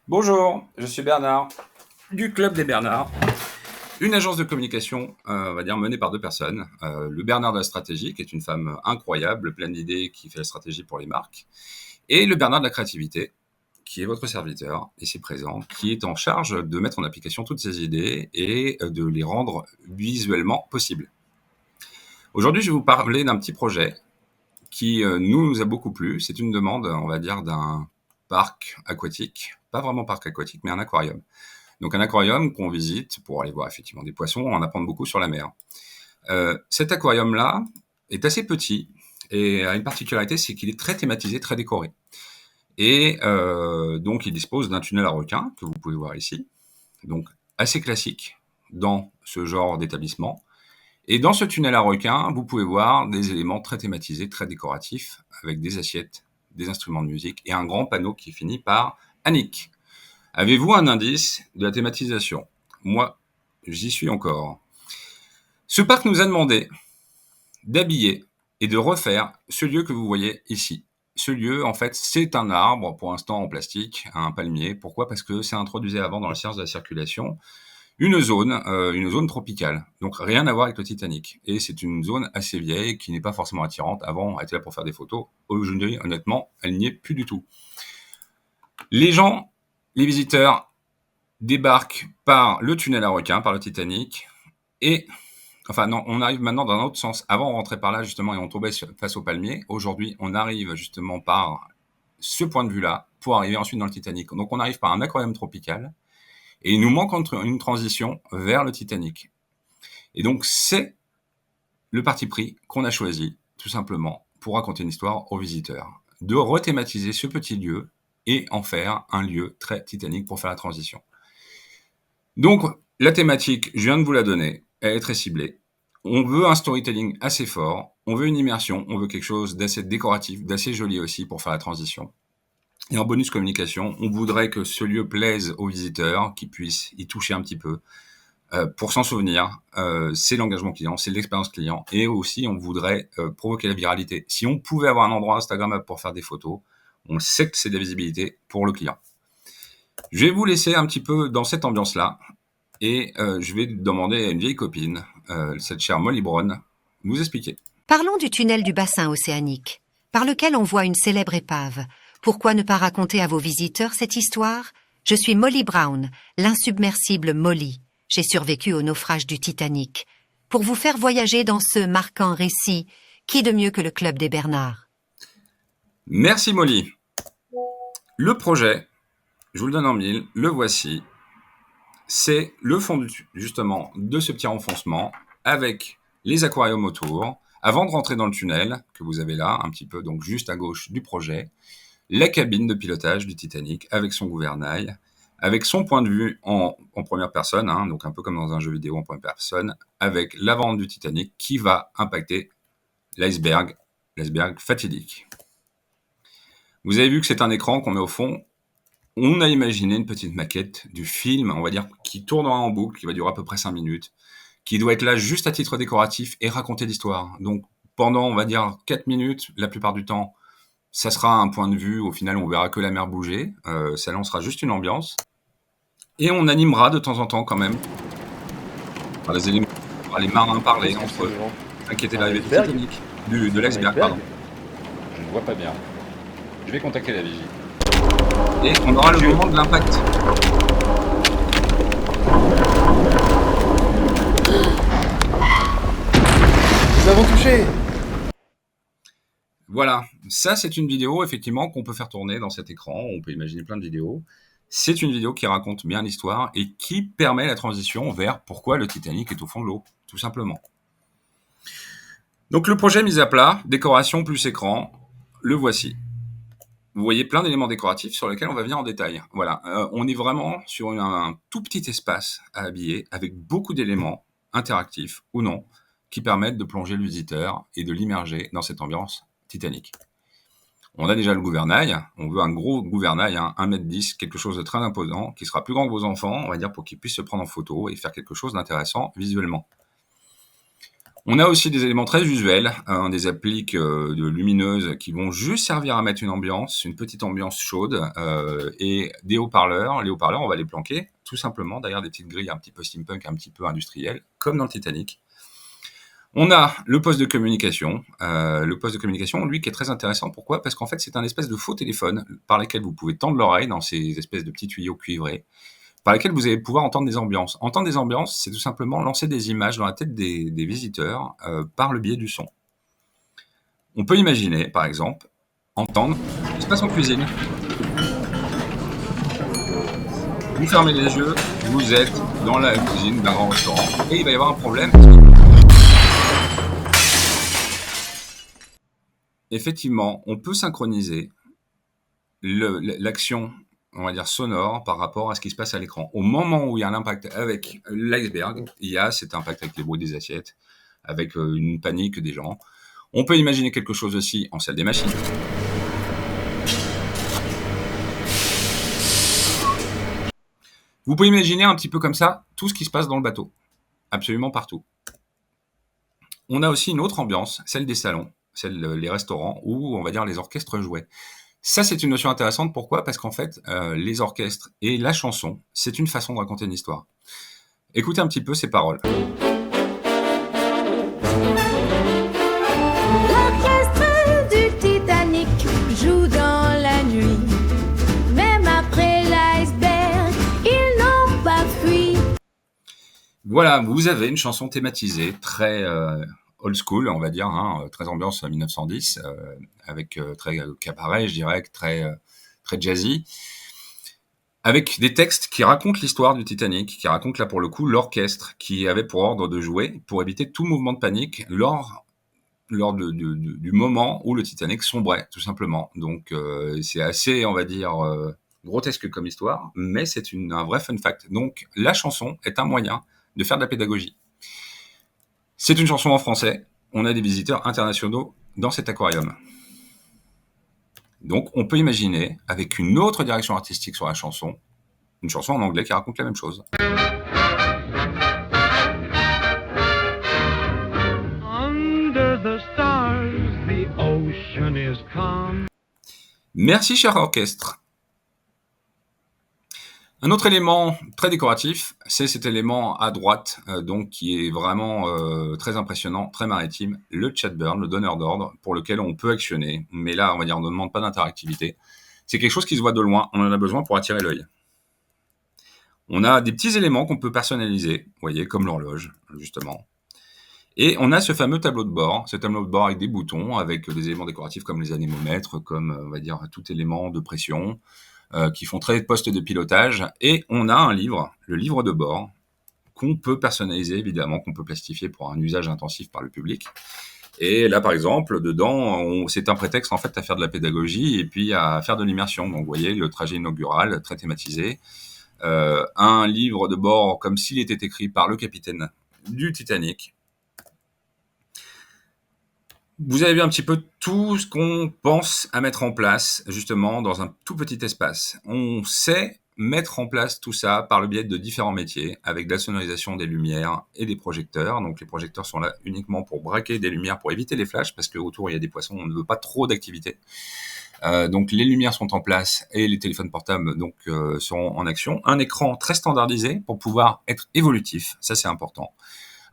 Bonjour, je suis Bernard du Club des Bernards, une agence de communication, on va dire menée par deux personnes. Le Bernard de la stratégie, qui est une femme incroyable, pleine d'idées, qui fait la stratégie pour les marques, et le Bernard de la créativité, qui est votre serviteur, ici présent, qui est en charge de mettre en application toutes ces idées et de les rendre visuellement possibles. Aujourd'hui, je vais vous parler d'un petit projet qui nous a beaucoup plu. C'est une demande, on va dire, d'un parc aquatique, pas vraiment parc aquatique, mais un aquarium. Donc un aquarium qu'on visite pour aller voir effectivement des poissons, en apprendre beaucoup sur la mer. Cet aquarium-là est assez petit et a une particularité, c'est qu'il est très thématisé, très décoré. Et donc il dispose d'un tunnel à requins que vous pouvez voir ici, donc assez classique dans ce genre d'établissement. Et dans ce tunnel à requins, vous pouvez voir des éléments très thématisés, très décoratifs, avec des assiettes, des instruments de musique et un grand panneau qui finit par Annick. Avez-vous un indice de la thématisation? Moi, j'y suis encore. Ce parc nous a demandé d'habiller et de refaire ce lieu que vous voyez ici. Ce lieu, en fait, c'est un arbre, pour l'instant en plastique, un palmier. Pourquoi? Parce que c'est introduisait avant dans la science de la circulation une zone tropicale. Donc rien à voir avec le Titanic. Et c'est une zone assez vieille qui n'est pas forcément attirante. Avant, elle était là pour faire des photos. Aujourd'hui, honnêtement, elle n'y est plus du tout. Les gens, les visiteurs, débarquent par le tunnel à requins, par le Titanic, et enfin non, on arrive maintenant dans un autre sens. Avant, on rentrait par là justement et on tombait face au palmier. Aujourd'hui, on arrive justement par ce point de vue-là pour arriver ensuite dans le Titanic. Donc on arrive par un aquarium tropical et il nous manque une transition vers le Titanic. Et donc c'est le parti pris qu'on a choisi tout simplement pour raconter une histoire aux visiteurs, de rethématiser ce petit lieu et en faire un lieu très Titanic pour faire la transition. Donc, la thématique, je viens de vous la donner, elle est très ciblée. On veut un storytelling assez fort, on veut une immersion, on veut quelque chose d'assez décoratif, d'assez joli aussi pour faire la transition. Et en bonus communication, on voudrait que ce lieu plaise aux visiteurs, qu'ils puissent y toucher un petit peu. Pour s'en souvenir, c'est l'engagement client, c'est l'expérience client, et aussi on voudrait provoquer la viralité. Si on pouvait avoir un endroit Instagrammable pour faire des photos, on sait que c'est de la visibilité pour le client. Je vais vous laisser un petit peu dans cette ambiance-là. Et je vais demander à une vieille copine, cette chère Molly Brown, vous expliquer. Parlons du tunnel du bassin océanique, par lequel on voit une célèbre épave. Pourquoi ne pas raconter à vos visiteurs cette histoire? Je suis Molly Brown, l'insubmersible Molly. J'ai survécu au naufrage du Titanic. Pour vous faire voyager dans ce marquant récit, qui de mieux que le Club des Bernards? Merci Molly. Le projet, je vous le donne en mille, le voici. C'est le fond justement de ce petit renfoncement avec les aquariums autour. Avant de rentrer dans le tunnel, que vous avez là, un petit peu donc juste à gauche du projet, la cabine de pilotage du Titanic avec son gouvernail, avec son point de vue en première personne, hein, donc un peu comme dans un jeu vidéo en première personne, avec l'avant du Titanic qui va impacter l'iceberg fatidique. Vous avez vu que c'est un écran qu'on met au fond. On a imaginé une petite maquette du film, on va dire, qui tournera en boucle, qui va durer à peu près 5 minutes, qui doit être là juste à titre décoratif et raconter l'histoire. Donc pendant, on va dire, 4 minutes, la plupart du temps, ça sera un point de vue, au final on verra que la mer bouger, ça lancera juste une ambiance. Et on animera de temps en temps quand même, par les éléments, par les marins parler entre eux, inquiéter l'arrivée du Titanic, de l'iceberg, pardon. Je ne vois pas bien. Je vais contacter la vigie. Et on aura le moment de l'impact. Nous avons touché! Voilà, ça c'est une vidéo effectivement qu'on peut faire tourner dans cet écran, on peut imaginer plein de vidéos. C'est une vidéo qui raconte bien l'histoire et qui permet la transition vers pourquoi le Titanic est au fond de l'eau, tout simplement. Donc le projet mis à plat, décoration plus écran, le voici. Vous voyez plein d'éléments décoratifs sur lesquels on va venir en détail. Voilà, on est vraiment sur un tout petit espace à habiller avec beaucoup d'éléments interactifs ou non qui permettent de plonger le visiteur et de l'immerger dans cette ambiance Titanic. On a déjà le gouvernail, on veut un gros gouvernail, hein, 1,10 m, quelque chose de très imposant, qui sera plus grand que vos enfants, on va dire, pour qu'ils puissent se prendre en photo et faire quelque chose d'intéressant visuellement. On a aussi des éléments très usuels, des appliques de lumineuses qui vont juste servir à mettre une petite ambiance chaude, et des haut-parleurs. Les haut-parleurs, on va les planquer tout simplement derrière des petites grilles un petit peu steampunk, un petit peu industrielles, comme dans le Titanic. On a le poste de communication. Le poste de communication, lui, qui est très intéressant. Pourquoi? Parce qu'en fait, c'est un espèce de faux téléphone par lequel vous pouvez tendre l'oreille dans ces espèces de petits tuyaux cuivrés, par lesquels vous allez pouvoir entendre des ambiances. Entendre des ambiances, c'est tout simplement lancer des images dans la tête des visiteurs par le biais du son. On peut imaginer, par exemple, entendre ce qui se passe en cuisine. Vous fermez les yeux, vous êtes dans la cuisine d'un grand restaurant, et il va y avoir un problème. Effectivement, on peut synchroniser l'action, on va dire sonore, par rapport à ce qui se passe à l'écran. Au moment où il y a un impact avec l'iceberg, il y a cet impact avec les bruits des assiettes, avec une panique des gens. On peut imaginer quelque chose aussi en salle des machines. Vous pouvez imaginer un petit peu comme ça tout ce qui se passe dans le bateau, absolument partout. On a aussi une autre ambiance, celle des salons, les restaurants, où on va dire les orchestres jouaient. Ça, c'est une notion intéressante. Pourquoi? Parce qu'en fait, les orchestres et la chanson, c'est une façon de raconter une histoire. Écoutez un petit peu ces paroles. L'orchestre du Titanic joue dans la nuit. Même après l'iceberg, ils n'ont pas fui. Voilà, vous avez une chanson thématisée, très old school, on va dire, très ambiance 1910, avec très cabaret, je dirais, très jazzy, avec des textes qui racontent l'histoire du Titanic, qui racontent là pour le coup l'orchestre qui avait pour ordre de jouer pour éviter tout mouvement de panique lors du moment où le Titanic sombrait, tout simplement. Donc c'est assez, on va dire, grotesque comme histoire, mais c'est un vrai fun fact. Donc la chanson est un moyen de faire de la pédagogie. C'est une chanson en français. On a des visiteurs internationaux dans cet aquarium. Donc, on peut imaginer, avec une autre direction artistique sur la chanson, une chanson en anglais qui raconte la même chose. Under the stars, the ocean is calm. Merci, cher orchestre. Un autre élément très décoratif, c'est cet élément à droite, donc qui est vraiment très impressionnant, très maritime, le chatburn, le donneur d'ordre, pour lequel on peut actionner. Mais là, on va dire, on ne demande pas d'interactivité. C'est quelque chose qui se voit de loin, on en a besoin pour attirer l'œil. On a des petits éléments qu'on peut personnaliser, vous voyez, comme l'horloge, justement. Et on a ce fameux tableau de bord, avec des boutons, avec des éléments décoratifs comme les anémomètres, comme, on va dire, tout élément de pression, qui font très poste de pilotage. Et on a un livre, le livre de bord, qu'on peut personnaliser, évidemment, qu'on peut plastifier pour un usage intensif par le public. Et là, par exemple, dedans, c'est un prétexte, en fait, à faire de la pédagogie et puis à faire de l'immersion. Donc, vous voyez, le trajet inaugural, très thématisé. Un livre de bord comme s'il était écrit par le capitaine du Titanic. Vous avez vu un petit peu tout ce qu'on pense à mettre en place, justement, dans un tout petit espace. On sait mettre en place tout ça par le biais de différents métiers, avec de la sonorisation des lumières et des projecteurs. Donc les projecteurs sont là uniquement pour braquer des lumières, pour éviter les flashs, parce qu'autour il y a des poissons, on ne veut pas trop d'activité. Donc les lumières sont en place et les téléphones portables seront en action. Un écran très standardisé pour pouvoir être évolutif, ça c'est important.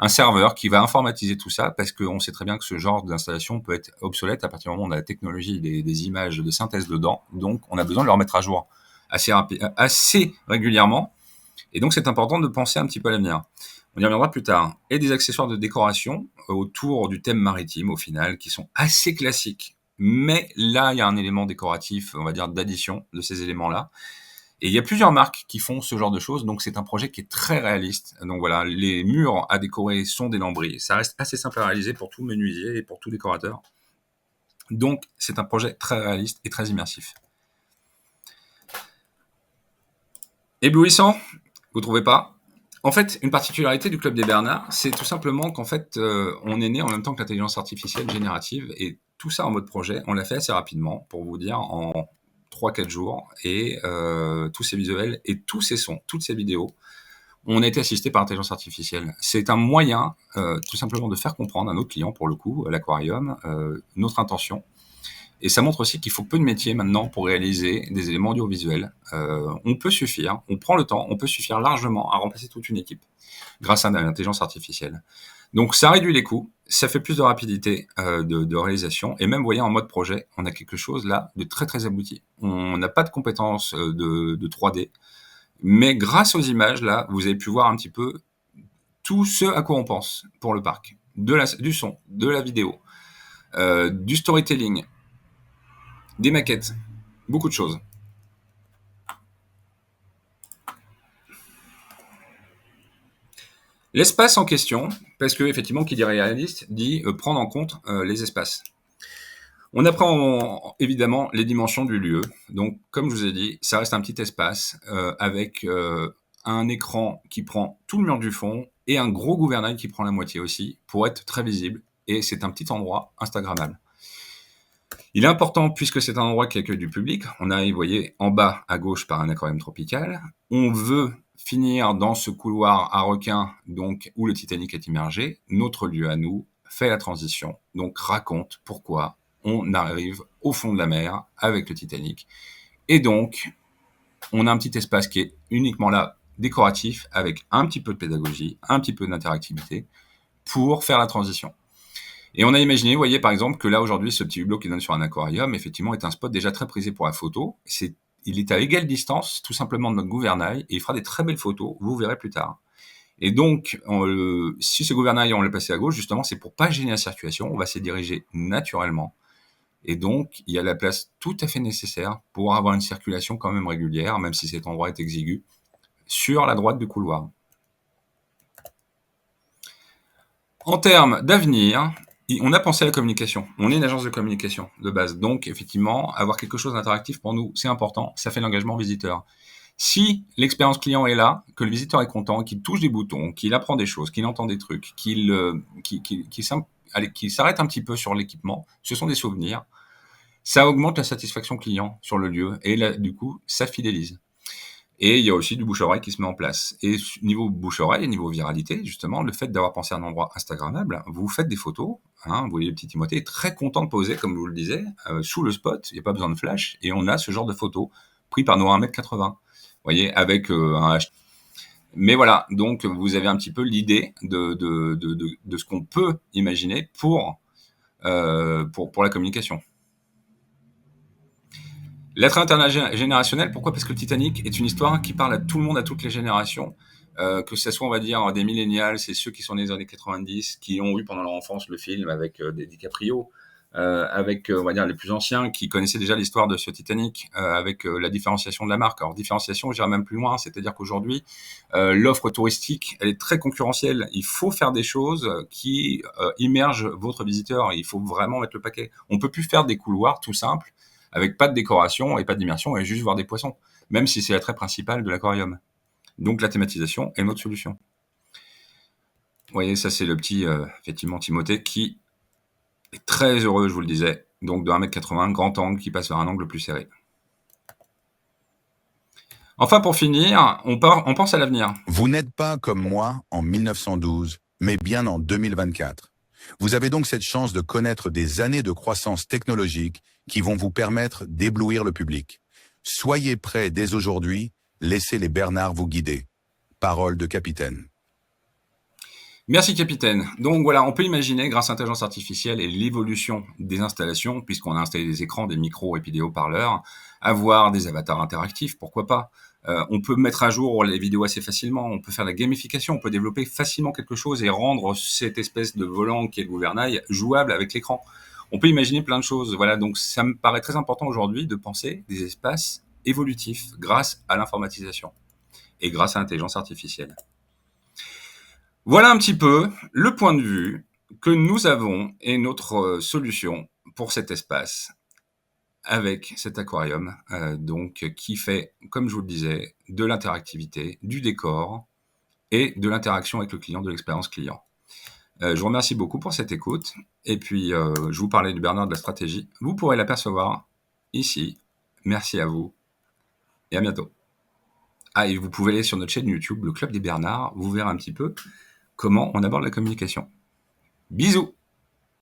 Un serveur qui va informatiser tout ça, parce qu'on sait très bien que ce genre d'installation peut être obsolète à partir du moment où on a la technologie des images de synthèse dedans. Donc, on a besoin de le remettre à jour assez régulièrement. Et donc, c'est important de penser un petit peu à l'avenir. On y reviendra plus tard. Et des accessoires de décoration autour du thème maritime, au final, qui sont assez classiques. Mais là, il y a un élément décoratif, on va dire, d'addition de ces éléments-là. Et il y a plusieurs marques qui font ce genre de choses, donc c'est un projet qui est très réaliste. Donc voilà, les murs à décorer sont des lambris. Ça reste assez simple à réaliser pour tout menuisier et pour tout décorateur. Donc c'est un projet très réaliste et très immersif. Éblouissant, vous trouvez pas? En fait, une particularité du Club des Bernards, c'est tout simplement qu'en fait, on est né en même temps que l'intelligence artificielle générative, et tout ça en mode projet, on l'a fait assez rapidement, pour vous dire, en 3-4 jours, et tous ces visuels et tous ces sons, toutes ces vidéos on a été assisté par l'intelligence artificielle. C'est un moyen, tout simplement, de faire comprendre à notre client, pour le coup, à l'aquarium, notre intention. Et ça montre aussi qu'il faut peu de métiers maintenant pour réaliser des éléments audiovisuels. On peut suffire, on prend le temps, on peut suffire largement à remplacer toute une équipe grâce à l'intelligence artificielle. Donc ça réduit les coûts, ça fait plus de rapidité de réalisation, et même, vous voyez, en mode projet, on a quelque chose là de très très abouti. On n'a pas de compétences de 3D, mais grâce aux images, là, vous avez pu voir un petit peu tout ce à quoi on pense pour le parc. Du son, de la vidéo, du storytelling, des maquettes, beaucoup de choses. L'espace en question, parce que effectivement, qui dit réaliste, dit prendre en compte les espaces. On apprend évidemment les dimensions du lieu. Donc, comme je vous ai dit, ça reste un petit espace avec un écran qui prend tout le mur du fond et un gros gouvernail qui prend la moitié aussi pour être très visible. Et c'est un petit endroit instagrammable. Il est important, puisque c'est un endroit qui accueille du public. On arrive, vous voyez, en bas à gauche par un aquarium tropical. On veut finir dans ce couloir à requins, donc où le Titanic est immergé. Notre lieu à nous fait la transition, donc raconte pourquoi on arrive au fond de la mer avec le Titanic. Et donc, on a un petit espace qui est uniquement là, décoratif, avec un petit peu de pédagogie, un petit peu d'interactivité, pour faire la transition. Et on a imaginé, vous voyez, par exemple, que là, aujourd'hui, ce petit hublot qui donne sur un aquarium, effectivement, est un spot déjà très prisé pour la photo. Il est à égale distance, tout simplement, de notre gouvernail, et il fera des très belles photos, vous verrez plus tard. Et donc, si ce gouvernail, on l'a placé à gauche, justement, c'est pour pas gêner la circulation, on va s'y diriger naturellement. Et donc, il y a la place tout à fait nécessaire pour avoir une circulation quand même régulière, même si cet endroit est exigu, sur la droite du couloir. En termes d'avenir, on a pensé à la communication. On est une agence de communication de base. Donc, effectivement, avoir quelque chose d'interactif pour nous, c'est important. Ça fait l'engagement visiteur. Si l'expérience client est là, que le visiteur est content, qu'il touche des boutons, qu'il apprend des choses, qu'il entend des trucs, qu'il s'arrête un petit peu sur l'équipement, ce sont des souvenirs. Ça augmente la satisfaction client sur le lieu et là, du coup, ça fidélise. Et il y a aussi du bouche-oreille qui se met en place. Et niveau bouche-oreille, niveau viralité, justement, le fait d'avoir pensé à un endroit instagrammable, vous faites des photos, vous voyez le petit Timothée est très content de poser, comme je vous le disais, sous le spot, il n'y a pas besoin de flash, et on a ce genre de photos pris par nos 1m80, vous voyez, avec un hashtag. Mais voilà, donc vous avez un petit peu l'idée de ce qu'on peut imaginer pour la communication. L'attrait intergénérationnel, pourquoi? Parce que le Titanic est une histoire qui parle à tout le monde, à toutes les générations, que ce soit, on va dire, des millénials, c'est ceux qui sont nés dans les années 90, qui ont eu pendant leur enfance le film avec des DiCaprio, avec, on va dire, les plus anciens qui connaissaient déjà l'histoire de ce Titanic, avec la différenciation de la marque. Alors, différenciation, j'irai même plus loin, c'est-à-dire qu'aujourd'hui, l'offre touristique, elle est très concurrentielle. Il faut faire des choses qui immergent votre visiteur. Il faut vraiment mettre le paquet. On peut plus faire des couloirs tout simples, avec pas de décoration et pas d'immersion, et juste voir des poissons, même si c'est l'attrait principal de l'aquarium. Donc la thématisation est notre solution. Vous voyez, ça c'est le petit, effectivement, Timothée, qui est très heureux, je vous le disais, donc de 1m80, grand angle, qui passe vers un angle plus serré. Enfin, pour finir, on pense à l'avenir. Vous n'êtes pas comme moi en 1912, mais bien en 2024. Vous avez donc cette chance de connaître des années de croissance technologique qui vont vous permettre d'éblouir le public. Soyez prêts dès aujourd'hui, laissez les Bernards vous guider. Parole de capitaine. Merci capitaine. Donc voilà, on peut imaginer, grâce à l'intelligence artificielle et l'évolution des installations, puisqu'on a installé des écrans, des micros et puis des haut-parleurs, avoir des avatars interactifs, pourquoi pas. On peut mettre à jour les vidéos assez facilement, on peut faire la gamification, on peut développer facilement quelque chose et rendre cette espèce de volant qui est le gouvernail jouable avec l'écran. On peut imaginer plein de choses. Voilà, donc ça me paraît très important aujourd'hui de penser des espaces évolutifs grâce à l'informatisation et grâce à l'intelligence artificielle. Voilà un petit peu le point de vue que nous avons et notre solution pour cet espace avec cet aquarium, donc qui fait, comme je vous le disais, de l'interactivité, du décor et de l'interaction avec le client, de l'expérience client. Je vous remercie beaucoup pour cette écoute. Et puis, je vous parlais du Bernard de la stratégie. Vous pourrez l'apercevoir ici. Merci à vous et à bientôt. Ah, et vous pouvez aller sur notre chaîne YouTube, le Club des Bernards, vous verrez un petit peu comment on aborde la communication. Bisous!